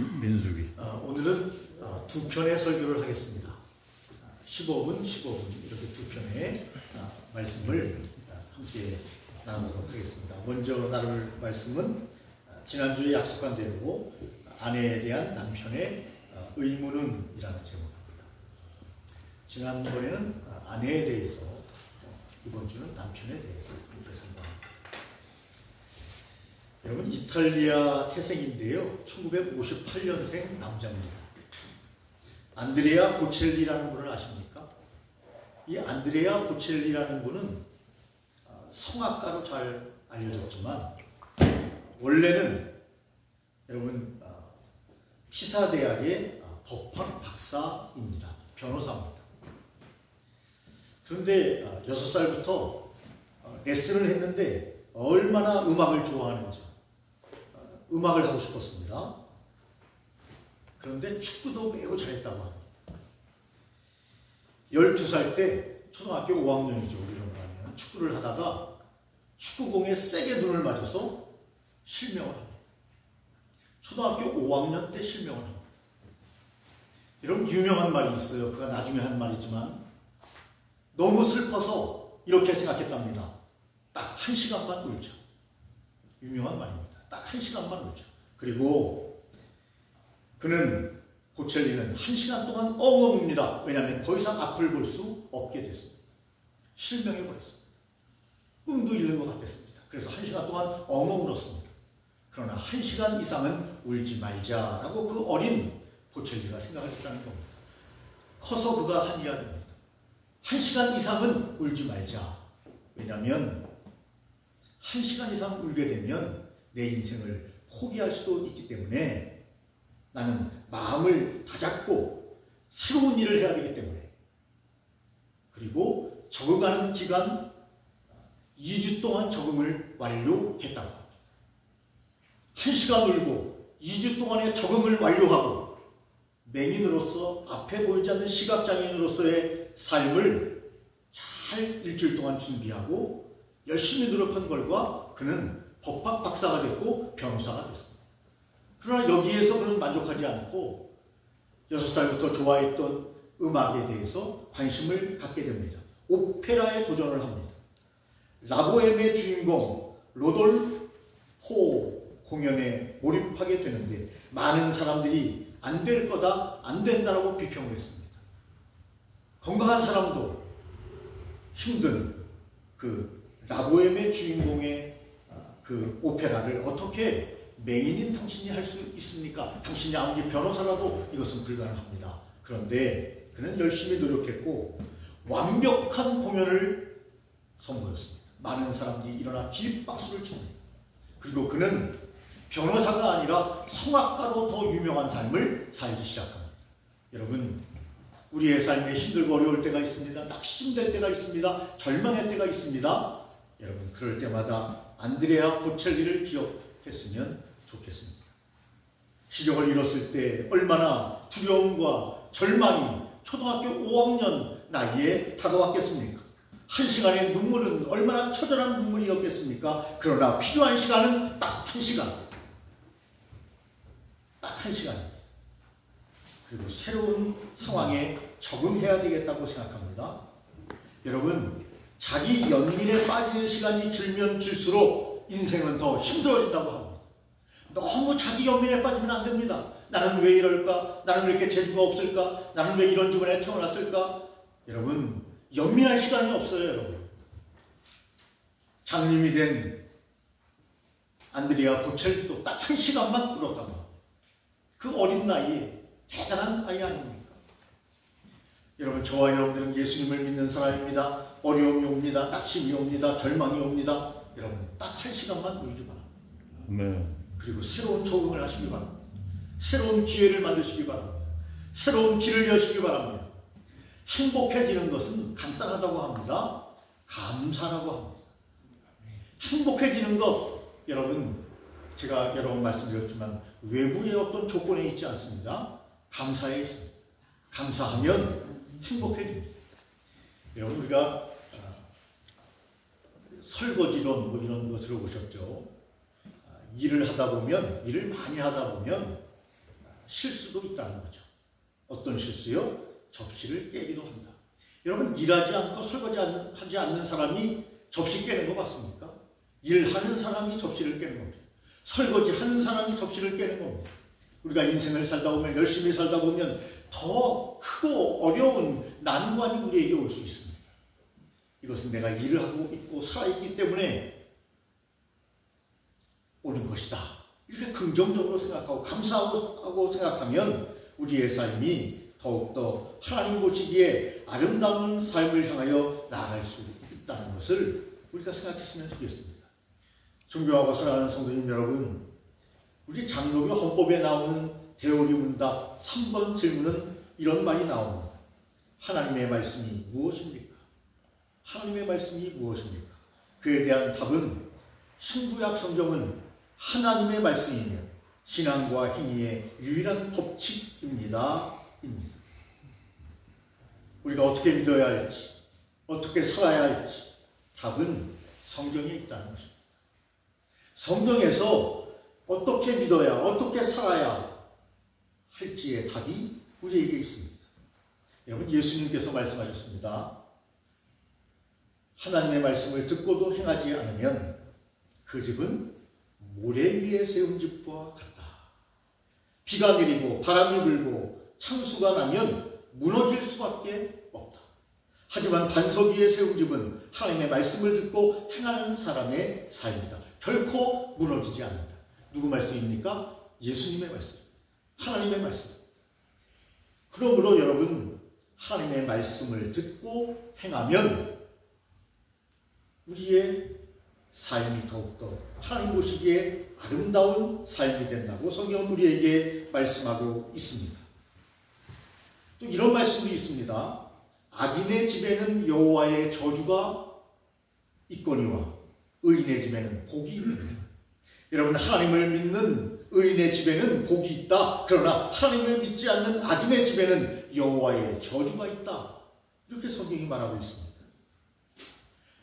민수기. 오늘은 두 편의 설교를 하겠습니다. 15분, 15분 이렇게 두 편의 말씀을 함께 나누도록 하겠습니다. 먼저 나눌 말씀은 지난주에 약속한 대로 아내에 대한 남편의 의무는 이라는 제목입니다. 지난번에는 아내에 대해서, 이번 주는 남편에 대해서 이렇게 설명합니다. 여러분, 이탈리아 태생인데요, 1958년생 남자입니다. 안드레아 보첼리라는 분을 아십니까? 이 안드레아 보첼리라는 분은 성악가로 잘 알려졌지만 원래는 여러분 피사대학의 법학 박사입니다. 변호사입니다. 그런데 6살부터 레슨을 했는데 얼마나 음악을 좋아하는지 음악을 하고 싶었습니다. 그런데 축구도 매우 잘했다고 합니다. 12살 때 초등학교 5학년이죠. 우리로 말하면 축구를 하다가 축구공에 세게 눈을 맞아서 실명을 합니다. 초등학교 5학년 때 실명을 합니다. 여러분, 유명한 말이 있어요. 그가 나중에 한 말이지만 너무 슬퍼서 이렇게 생각했답니다. 딱 1시간만 울자. 유명한 말입니다. 딱 1시간만 울자. 그리고 그는, 보첼리는 1시간 동안 엉엉 웁니다. 왜냐하면 더 이상 앞을 볼 수 없게 됐습니다. 실명해버렸습니다. 꿈도 잃는 것 같았습니다. 그래서 1시간 동안 엉엉 울었습니다. 그러나 1시간 이상은 울지 말자라고 그 어린 보첼리가 생각을 했다는 겁니다. 커서 그가 한 이야기입니다. 1시간 이상은 울지 말자. 왜냐하면 1시간 이상 울게 되면 내 인생을 포기할 수도 있기 때문에 나는 마음을 다잡고 새로운 일을 해야 되기 때문에, 그리고 적응하는 기간 2주 동안 적응을 완료했다고 합니다. 1시간 울고 2주 동안의 적응을 완료하고 맹인으로서 앞에 보이지 않는 시각장애인으로서의 삶을 잘 일주일 동안 준비하고 열심히 노력한 결과 그는 법학 박사가 됐고 변호사가 됐습니다. 그러나 여기에서 그는 만족하지 않고 6살부터 좋아했던 음악에 대해서 관심을 갖게 됩니다. 오페라에 도전을 합니다. 라보엠의 주인공 로돌포 공연에 몰입하게 되는데 많은 사람들이 안 될 거다, 안 된다라고 비평을 했습니다. 건강한 사람도 힘든 그 라보엠의 주인공의 그 오페라를 어떻게 맹인인 당신이 할 수 있습니까? 당신이 아무리 변호사라도 이것은 불가능합니다. 그런데 그는 열심히 노력했고 완벽한 공연을 선보였습니다. 많은 사람들이 일어나 기립박수를 칩니다. 그리고 그는 변호사가 아니라 성악가로 더 유명한 삶을 살기 시작합니다. 여러분, 우리의 삶에 힘들고 어려울 때가 있습니다. 낙심될 때가 있습니다. 절망할 때가 있습니다. 여러분, 그럴 때마다 안드레아 보첼리를 기억했으면 좋겠습니다. 시력을 잃었을 때 얼마나 두려움과 절망이 초등학교 5학년 나이에 다가왔겠습니까? 1시간의 눈물은 얼마나 처절한 눈물이었겠습니까? 그러나 필요한 시간은 딱 1시간. 딱 1시간입니다. 그리고 새로운 상황에 적응해야 되겠다고 생각합니다. 여러분, 자기 연민에 빠지는 시간이 길면 길수록 인생은 더 힘들어진다고 합니다. 너무 자기 연민에 빠지면 안 됩니다. 나는 왜 이럴까? 나는 왜 이렇게 재주가 없을까? 나는 왜 이런 주변에 태어났을까? 여러분, 연민할 시간이 없어요, 여러분. 장님이 된 안드레아 보첼리도 딱 1시간만 울었다고 합니다. 그 어린 나이에 대단한 아이 아닙니까? 여러분, 저와 여러분들은 예수님을 믿는 사람입니다. 어려움이 옵니다. 낙심이 옵니다. 절망이 옵니다. 여러분, 딱 1시간만 울기 바랍니다. 네. 그리고 새로운 적응을 하시기 바랍니다. 새로운 기회를 만드시기 바랍니다. 새로운 길을 여시기 바랍니다. 행복해지는 것은 간단하다고 합니다. 감사라고 합니다. 행복해지는 것, 여러분, 제가 여러 번 말씀드렸지만 외부의 어떤 조건에 있지 않습니다. 감사에 있습니다. 감사하면 행복해집니다. 여러분, 우리가 설거지론 뭐 이런 거 들어보셨죠? 일을 하다 보면, 일을 많이 하다 보면 실수도 있다는 거죠. 어떤 실수요? 접시를 깨기도 한다. 여러분, 일하지 않고 설거지하지 않는 사람이 접시 깨는 거 맞습니까? 일하는 사람이 접시를 깨는 겁니다. 설거지하는 사람이 접시를 깨는 겁니다. 우리가 인생을 살다 보면, 열심히 살다 보면 더 크고 어려운 난관이 우리에게 올 수 있습니다. 이것은 내가 일을 하고 있고 살아있기 때문에 오는 것이다. 이렇게 긍정적으로 생각하고 감사하고 생각하면 우리의 삶이 더욱더 하나님 보시기에 아름다운 삶을 향하여 나아갈 수 있다는 것을 우리가 생각했으면 좋겠습니다. 존경하고 사랑하는 성도님 여러분, 우리 장로교 헌법에 나오는 대오리문답 3번 질문은 이런 말이 나옵니다. 하나님의 말씀이 무엇입니까? 하나님의 말씀이 무엇입니까? 그에 대한 답은 신구약 성경은 하나님의 말씀이며 신앙과 행위의 유일한 법칙입니다. 입니다. 우리가 어떻게 믿어야 할지, 어떻게 살아야 할지 답은 성경에 있다는 것입니다. 성경에서 어떻게 믿어야, 어떻게 살아야 할지의 답이 우리에게 있습니다. 여러분, 예수님께서 말씀하셨습니다. 하나님의 말씀을 듣고도 행하지 않으면 그 집은 모래 위에 세운 집과 같다. 비가 내리고 바람이 불고 창수가 나면 무너질 수밖에 없다. 하지만 반석 위에 세운 집은 하나님의 말씀을 듣고 행하는 사람의 삶이다. 결코 무너지지 않는다. 누구 말씀입니까? 예수님의 말씀입니다. 하나님의 말씀입니다. 그러므로 여러분, 하나님의 말씀을 듣고 행하면 우리의 삶이 더욱더 하나님 보시기에 아름다운 삶이 된다고 성경은 우리에게 말씀하고 있습니다. 또 이런 말씀도 있습니다. 악인의 집에는 여호와의 저주가 있거니와 의인의 집에는 복이 있느니라. 여러분, 하나님을 믿는 의인의 집에는 복이 있다. 그러나 하나님을 믿지 않는 악인의 집에는 여호와의 저주가 있다. 이렇게 성경이 말하고 있습니다.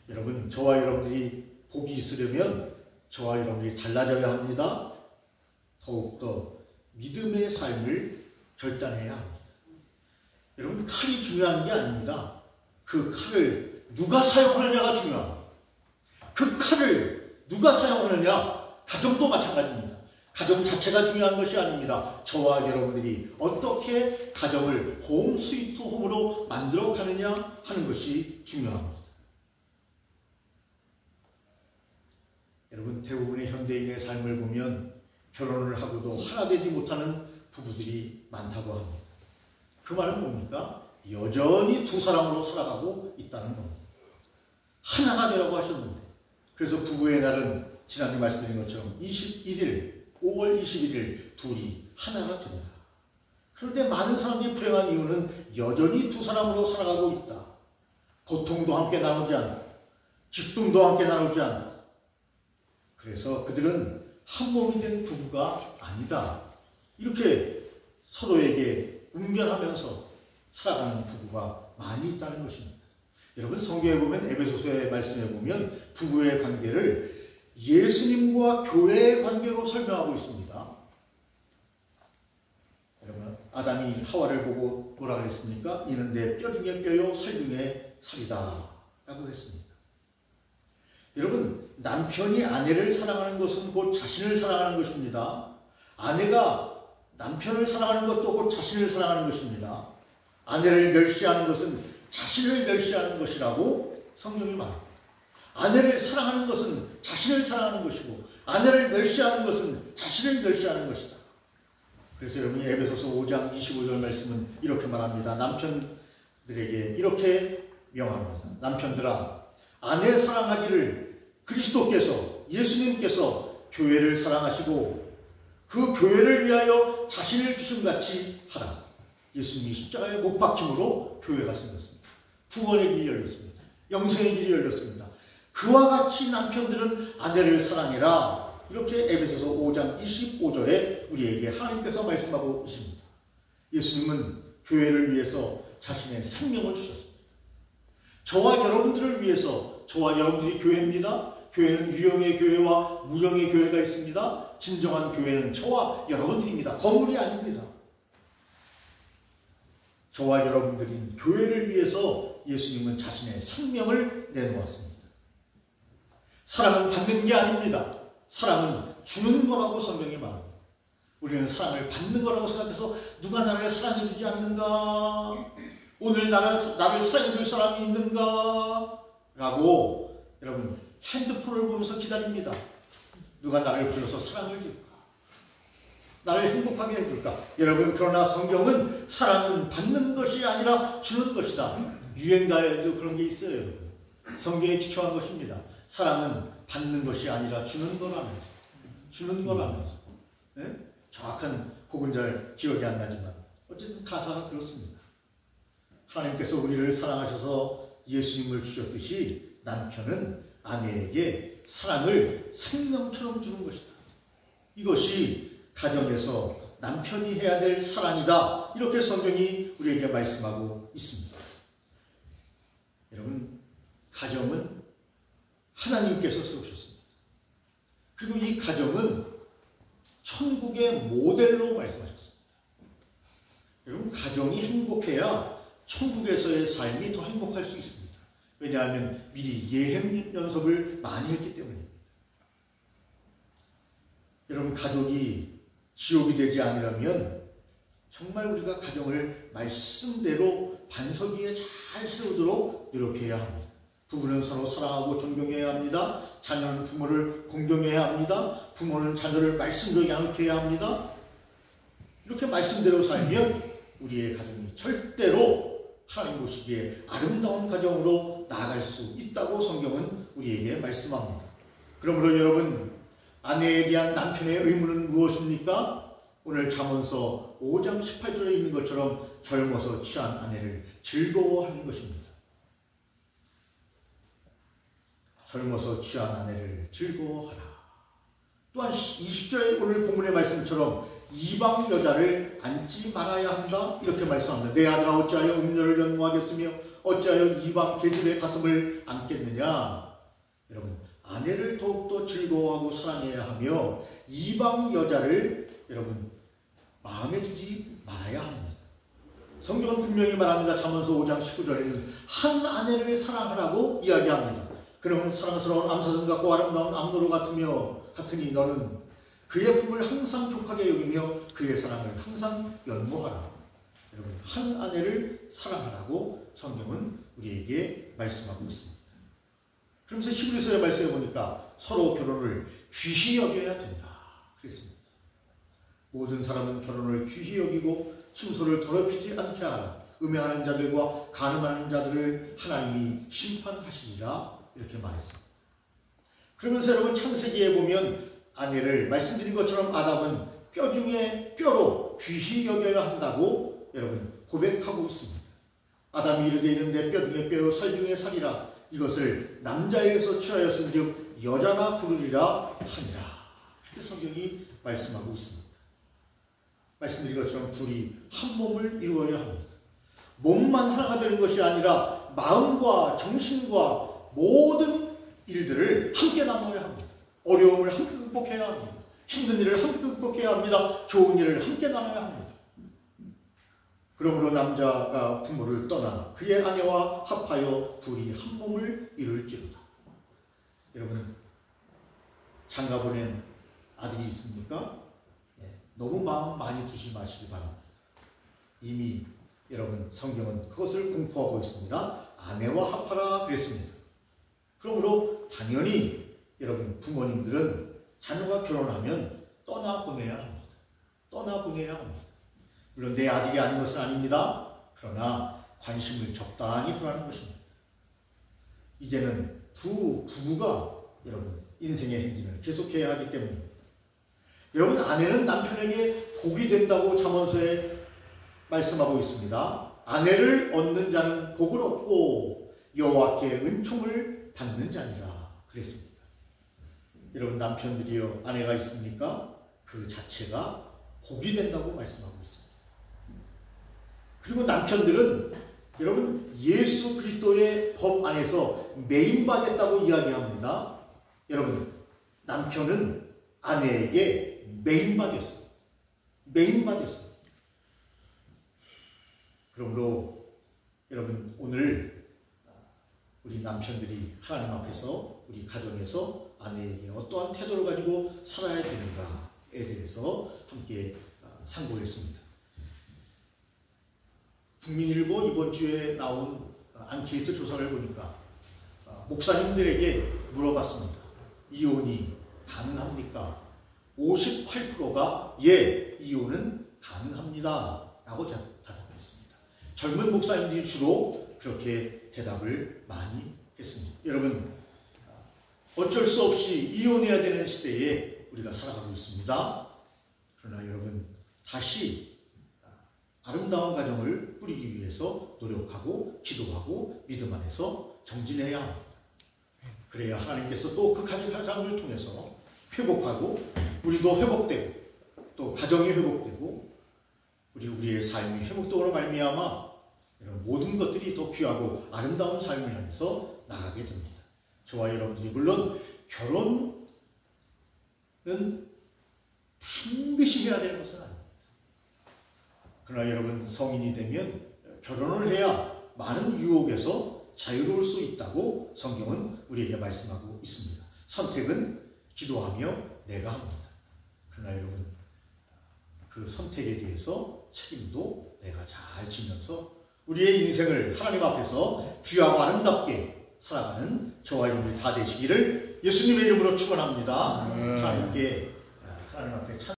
여러분, 저와 여러분들이 복이 있으려면 저와 여러분들이 달라져야 합니다. 더욱더 믿음의 삶을 결단해야 합니다. 여러분, 칼이 중요한 게 아닙니다. 그 칼을 누가 사용하느냐가 중요합니다. 그 칼을 누가 사용하느냐, 가정도 마찬가지입니다. 가정 자체가 중요한 것이 아닙니다. 저와 여러분들이 어떻게 가정을 홈 스위트 홈으로 만들어 가느냐 하는 것이 중요합니다. 여러분, 대부분의 현대인의 삶을 보면 결혼을 하고도 하나 되지 못하는 부부들이 많다고 합니다. 그 말은 뭡니까? 여전히 두 사람으로 살아가고 있다는 겁니다. 하나가 되라고 하셨는데, 그래서 부부의 날은 지난주 말씀드린 것처럼 5월 21일 둘이 하나가 된다. 그런데 많은 사람들이 불행한 이유는 여전히 두 사람으로 살아가고 있다. 고통도 함께 나누지 않고 기쁨도 함께 나누지 않고, 그래서 그들은 한 몸이 된 부부가 아니다. 이렇게 서로에게 운변하면서 살아가는 부부가 많이 있다는 것입니다. 여러분, 성경에 보면, 에베소서의 말씀에 보면 부부의 관계를 예수님과 교회의 관계로 설명하고 있습니다. 여러분, 아담이 하와를 보고 뭐라 그랬습니까? 이는 내 뼈 중에 뼈요 살 중에 살이다 라고 했습니다. 여러분, 남편이 아내를 사랑하는 것은 곧 자신을 사랑하는 것입니다. 아내가 남편을 사랑하는 것도 곧 자신을 사랑하는 것입니다. 아내를 멸시하는 것은 자신을 멸시하는 것이라고 성경이 말합니다. 아내를 사랑하는 것은 자신을 사랑하는 것이고, 아내를 멸시하는 것은 자신을 멸시하는 것이다. 그래서 여러분이 에베소서 5장 25절 말씀은 이렇게 말합니다. 남편들에게 이렇게 명합니다. 남편들아, 아내 사랑하기를 그리스도께서, 예수님께서 교회를 사랑하시고 그 교회를 위하여 자신을 주심같이 하라. 예수님이 십자가에 못 박힘으로 교회가 생겼습니다. 구원의 길이 열렸습니다. 영생의 길이 열렸습니다. 그와 같이 남편들은 아내를 사랑해라. 이렇게 에베소서 5장 25절에 우리에게 하나님께서 말씀하고 있습니다. 예수님은 교회를 위해서 자신의 생명을 주셨습니다. 저와 여러분들을 위해서, 저와 여러분들이 교회입니다. 교회는 유형의 교회와 무형의 교회가 있습니다. 진정한 교회는 저와 여러분들입니다. 건물이 아닙니다. 저와 여러분들인 교회를 위해서 예수님은 자신의 생명을 내놓았습니다. 사랑은 받는 게 아닙니다. 사랑은 주는 거라고 성경이 말합니다. 우리는 사랑을 받는 거라고 생각해서 누가 나를 사랑해 주지 않는가? 오늘 나를 사랑해 줄 사람이 있는가? 라고 여러분 핸드폰을 보면서 기다립니다. 누가 나를 불러서 사랑을 줄까? 나를 행복하게 해줄까? 여러분, 그러나 성경은 사랑은 받는 것이 아니라 주는 것이다. 유행가에도 그런 게 있어요. 여러분. 성경에 기초한 것입니다. 사랑은 받는 것이 아니라 주는 거라면서. 주는 거라면서. 네? 정확한 곡은 잘 기억이 안 나지만 어쨌든 가사가 그렇습니다. 하나님께서 우리를 사랑하셔서 예수님을 주셨듯이 남편은 아내에게 사랑을 생명처럼 주는 것이다. 이것이 가정에서 남편이 해야 될 사랑이다. 이렇게 성경이 우리에게 말씀하고 있습니다. 여러분, 가정은 하나님께서 세우셨습니다. 그리고 이 가정은 천국의 모델로 말씀하셨습니다. 여러분, 가정이 행복해야 천국에서의 삶이 더 행복할 수 있습니다. 왜냐하면 미리 예행 연습을 많이 했기 때문입니다. 여러분, 가족이 지옥이 되지 않으려면 정말 우리가 가정을 말씀대로 반석 위에 잘 세우도록 노력해야 합니다. 부부는 서로 사랑하고 존경해야 합니다. 자녀는 부모를 공경해야 합니다. 부모는 자녀를 말씀대로 양육해야 합니다. 이렇게 말씀대로 살면 우리의 가정이 절대로 하나님 보시기에 아름다운 가정으로 나아갈 수 있다고 성경은 우리에게 말씀합니다. 그러므로 여러분, 아내에 대한 남편의 의무는 무엇입니까? 오늘 잠언서 5장 18절에 있는 것처럼 젊어서 취한 아내를 즐거워하는 것입니다. 젊어서 취한 아내를 즐거워하라. 또한 20절에 오늘 본문의 말씀처럼 이방 여자를 앉지 말아야 한다. 이렇게 말씀합니다. 내 아들아 어찌하여 음녀를 연모하겠으며 어찌하여 이방 계집의 가슴을 안겠느냐. 여러분, 아내를 더욱더 즐거워하고 사랑해야 하며 이방 여자를 여러분 마음에 두지 말아야 합니다. 성경은 분명히 말합니다. 잠언서 5장 19절에는 한 아내를 사랑하라고 이야기합니다. 그러면 사랑스러운 암사슴 같고 아름다운 암노루 같으니 너는 그의 품을 항상 족하게 여기며 그의 사랑을 항상 연모하라. 여러분, 한 아내를 사랑하라고 성경은 우리에게 말씀하고 있습니다. 그러면서 히브리서의 말씀에 보니까 서로 결혼을 귀히 여겨야 된다. 그랬습니다. 모든 사람은 결혼을 귀히 여기고 침소를 더럽히지 않게 하라. 음행하는 자들과 간음하는 자들을 하나님이 심판하시리라. 이렇게 말했습니다. 그러면서 여러분, 창세기에 보면 아내를 말씀드린 것처럼 아담은 뼈 중에 뼈로 귀히 여겨야 한다고 여러분 고백하고 있습니다. 아담이 이르되 있는데 뼈 중에 뼈, 살 중에 살이라. 이것을 남자에게서 취하였은즉 여자가 부르리라 하니라. 이렇게 성경이 말씀하고 있습니다. 말씀드린 것처럼 둘이 한 몸을 이루어야 합니다. 몸만 하나가 되는 것이 아니라 마음과 정신과 모든 일들을 함께 나눠야 합니다. 어려움을 함께 극복해야 합니다. 힘든 일을 함께 극복해야 합니다. 좋은 일을 함께 나눠야 합니다. 그러므로 남자가 부모를 떠나 그의 아내와 합하여 둘이 한 몸을 이룰지로다. 여러분, 장가보낸 아들이 있습니까? 네, 너무 마음 많이 두지 마시기 바랍니다. 이미 여러분 성경은 그것을 공포하고 있습니다. 아내와 합하라 그랬습니다. 그러므로 당연히 여러분 부모님들은 자녀가 결혼하면 떠나보내야 합니다. 떠나보내야 합니다. 물론 내 아들이 아닌 것은 아닙니다. 그러나 관심을 적당히 두라는 것입니다. 이제는 두 부부가 여러분 인생의 행진을 계속해야 하기 때문입니다. 여러분, 아내는 남편에게 복이 된다고 잠언서에 말씀하고 있습니다. 아내를 얻는 자는 복을 얻고 여호와께 은총을 받는 자니라 그랬습니다. 여러분, 남편들이여 아내가 있습니까? 그 자체가 복이 된다고 말씀하고 있습니다. 그리고 남편들은 여러분 예수 그리스도의 법 안에서 매임받았다고 이야기합니다. 여러분, 남편은 아내에게 매인받았어요. 매인받았어요. 그러므로 여러분, 오늘 우리 남편들이 하나님 앞에서 우리 가정에서 아내에게 어떠한 태도를 가지고 살아야 되는가에 대해서 함께 상고했습니다. 국민일보 이번 주에 나온 앙케이트 조사를 보니까 목사님들에게 물어봤습니다. 이혼이 가능합니까? 58%가 예, 이혼은 가능합니다 라고 대답했습니다. 젊은 목사님들이 주로 그렇게 대답을 많이 했습니다. 여러분, 어쩔 수 없이 이혼해야 되는 시대에 우리가 살아가고 있습니다. 그러나 여러분, 다시 아름다운 가정을 꾸리기 위해서 노력하고 기도하고 믿음 안에서 정진해야 합니다. 그래야 하나님께서 또 그 가정을 통해서 회복하고 우리도 회복되고 또 가정이 회복되고 우리의 삶이 회복됨으로 말미암아 이런 모든 것들이 더 귀하고 아름다운 삶을 향해서 나가게 됩니다. 저와 여러분들이 물론 결혼은 반드시 해야 되는 것은 아닙니다. 그러나 여러분, 성인이 되면 결혼을 해야 많은 유혹에서 자유로울 수 있다고 성경은 우리에게 말씀하고 있습니다. 선택은 기도하며 내가 합니다. 그러나 여러분, 그 선택에 대해서 책임도 내가 잘 지면서 우리의 인생을 하나님 앞에서 귀하고 아름답게 살아가는 저와 여러분이 다 되시기를 예수님의 이름으로 축원합니다. 하나님 앞에